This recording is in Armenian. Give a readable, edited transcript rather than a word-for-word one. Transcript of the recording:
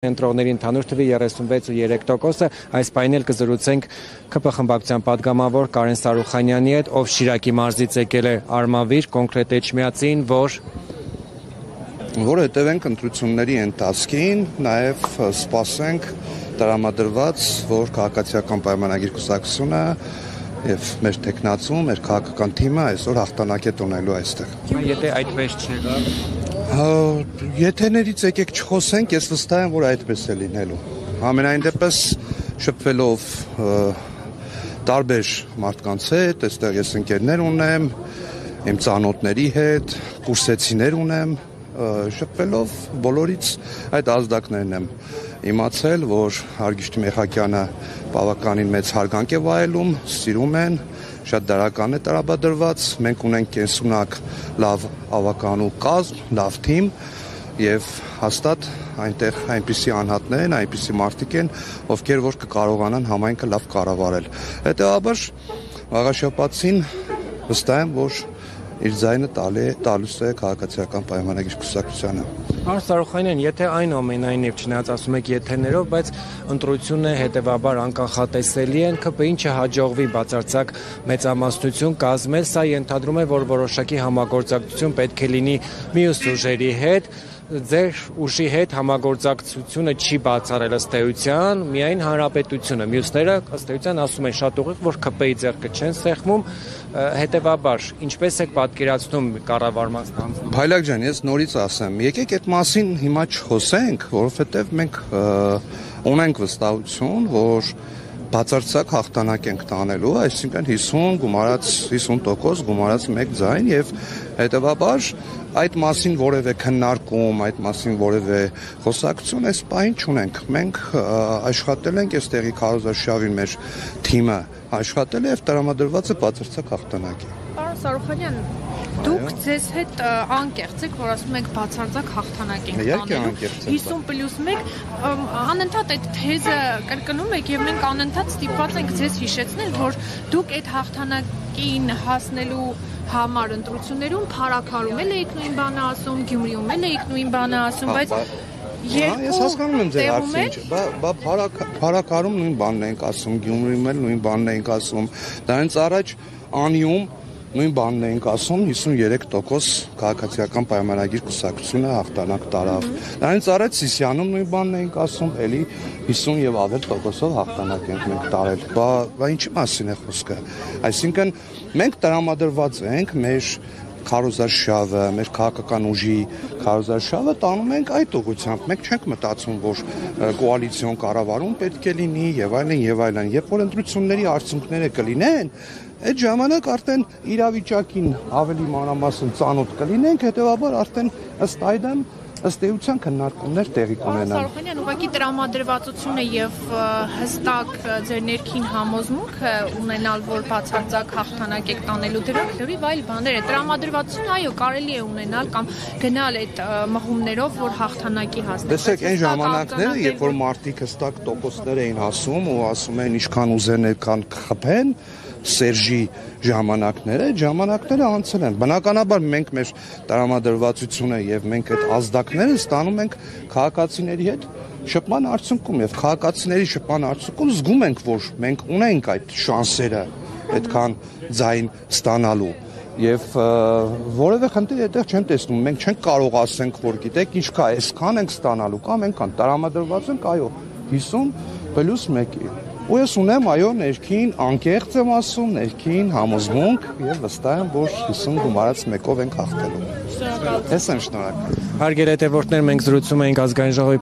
Ընտրողների ընդհանուր թվի 36.3%-ը, այս պահին էլ կզրուցենք ՔՊ խմբակցության պատգամավոր Կարեն Սարուխանյանի հետ, ով Շիրակի մարզից եկել է Արմավիր, կոնկրետ Էջմիածին, որ հետևենք ընտրությունների ընթացքին, նաև սպասենք տրամադրված, որ քաղաքացիական պայմանագիր կուսակցությունը եւ մեր տեխնացում, մեր քաղաքական թիմը այսօր հաղթանակ է տոնելու այստեղ։ Եթե այդպես չէ, Եթերներից եկեք չխոսենք, ես վստահ եմ, որ այդպես է լինելու։ Համենայն դեպս շփվելով տարբեր մարդկանց հետ, այստեղ ես ընկերներ ունեմ, իմ ծանոթների հետ, կուրսեցիներ ունեմ, շփվելով բոլորից այդ ազդակներն եմ իմացել, որ Հարգիշտ Մեխակյանը բավականին մեծ հարգանք է վայելում, սիրում են, շատ դարական է տրամադրված, մենք ունենք կենսունակ լավ ավականու կազմ, լավ թիմ եւ հաստատ այնտեղ այնպիսի անհատներ են, այնպիսի մարդիկ են, ովքեր որ կկարողանան համայնքը լավ կառավարել։ Հետեւաբար Աղաշապացին վստահ եմ, որ իր ձայնը տալուս է քաղաքացիական պայմանագիր կուսակցությանը։ Պարոն Սարուխանյան, եթե այնուամենայնիվ չնայած ասում եք եթերներով, բայց ընտրությունը հետևաբար անկանխատեսելի են, ՔՊ-ին չհաջողվի բացարձակ մեծամասնություն կազմել, սա ենթադրում է, որ որոշակի համագործակցություն պետք է լինի մյուս ուժերի հետ, ձեր ուժի հետ համագործակցությունը չի բացառել ըստ էության, միայն հանրապետությունը, մյուսները ըստ էության ասում են շատ ուղիղ, որ ՔՊ-ի ձեռքը չեն սեղմում, հետևաբար ինչպես եք պատկերացնում կառավարման ստանձնում։ Փայլակ ջան, ես նորից ասեմ, եկեք այդ մասին հիմա չխոսենք, որովհետև մենք ունենք վստահություն, որ բացարձակ հաղթանակ ենք տանելու, այսինքն 50% գումարած 1 ձայն եւ հետեւաբար այդ մասին որևէ քննարկում, այդ մասին որևէ խոսակցություն այս պահին չունենք։ Մենք աշխատել ենք այստեղի քարոզարշավի մեր թիմը աշխատել է եւ տրամադրված է բացարձակ հաղթանակի։ Պարոն Սարուխանյան, դուք ձեզ հետ անկեղծ եք, որ ասում եք բացարձակ հաղթանակ ենք տանելու։ 50+1 անընդհատ այդ թեզը կրկնում եք եւ մենք անընդհատ ստիպված ենք ձեզ հիշեցնել, որ դուք այդ հաղթանակին հասնելու համար ընտրություններում փառաքարում եք նույն բանը ասում, Գյումրիում եք նույն բանը ասում, բայց ես հասկանում եմ ձեր հարցը, բա փառաքարում նույն բանն ենք ասում, Գյումրիում էլ նույն բանն ենք ասում, դրանից առաջ Անիում նույն բանն ենք ասում, 53% քաղաքացիական պայմանագիր կուսակցությունը հաղթանակ տարավ։ Դրանից առաջ Սիսիանում նույն բանն ենք ասում, էլի 50 եւ ավել տոկոսով հաղթանակ ենք մենք տարել։ Բա ինչի մասին է խոսքը։ Այսինքն մենք տրամադրված ենք մեր քարոզարշավը, մեր քաղաքական ուժի քարոզարշավը տանում ենք այդ ուղղությամբ։ Մենք չենք մտածում, որ կոալիցիոն կառավարում պետք է լինի եւ այլն եւ այլն։ Երբ որ ընտրությունների արդյունքները կլինեն, այդ ժամանակ արդեն իրավիճակին ավելի մանրամասն ծանոթ կլինենք, հետեւաբար արդեն ըստ էության քննարկումներ տեղի կունենան։ Սարուխանյան, ուղղակի տրամադրվածությունը եւ հստակ ձեր ներքին համոզմունքը ունենալ, որ բացարձակ հաղթանակ եք տանելու, դրանք լրիվ այլ բաներ են։ Տրամադրվածությունը այո, կարելի է ունենալ կամ գնալ այդ մղումներով, որ հաղթանակի հասնել։ Տեսեք, այն ժամանակները, երբ որ մարդիկ հստակ տոկոսներ էին ասում ու ասում էին ինչքան ուզեն այդքան կխփեն, Սերժի ժամանակները անցել են։ Բնականաբար մենք մեր տրամադրվածությունը եւ մենք այդ ազդակները ստանում ենք քաղաքացիների հետ շփման արդյունքում եւ քաղաքացիների շփման արդյունքում զգում ենք, որ մենք ունենք այդ շանսերը այդքան ձայն ստանալու եւ որևէ խնդիր այդտեղ չեն տեսնում։ Մենք չենք կարող ասենք, որ գիտեք, ինչ կա, այսքան ենք ստանալու կամ այնքան տրամադրված ենք, այո, 50+1-ի։ Ու ես ունեմ, այո, ներքին անկեղծ եմ ասում, ներքին համոզմունք եւ վստահ եմ, որ 50+1-ով ենք հաղթելու։ Ես եմ շնորհակալ։ Հարգելի հետևորդներ, մենք զրուցում էինք ազգային ժողովի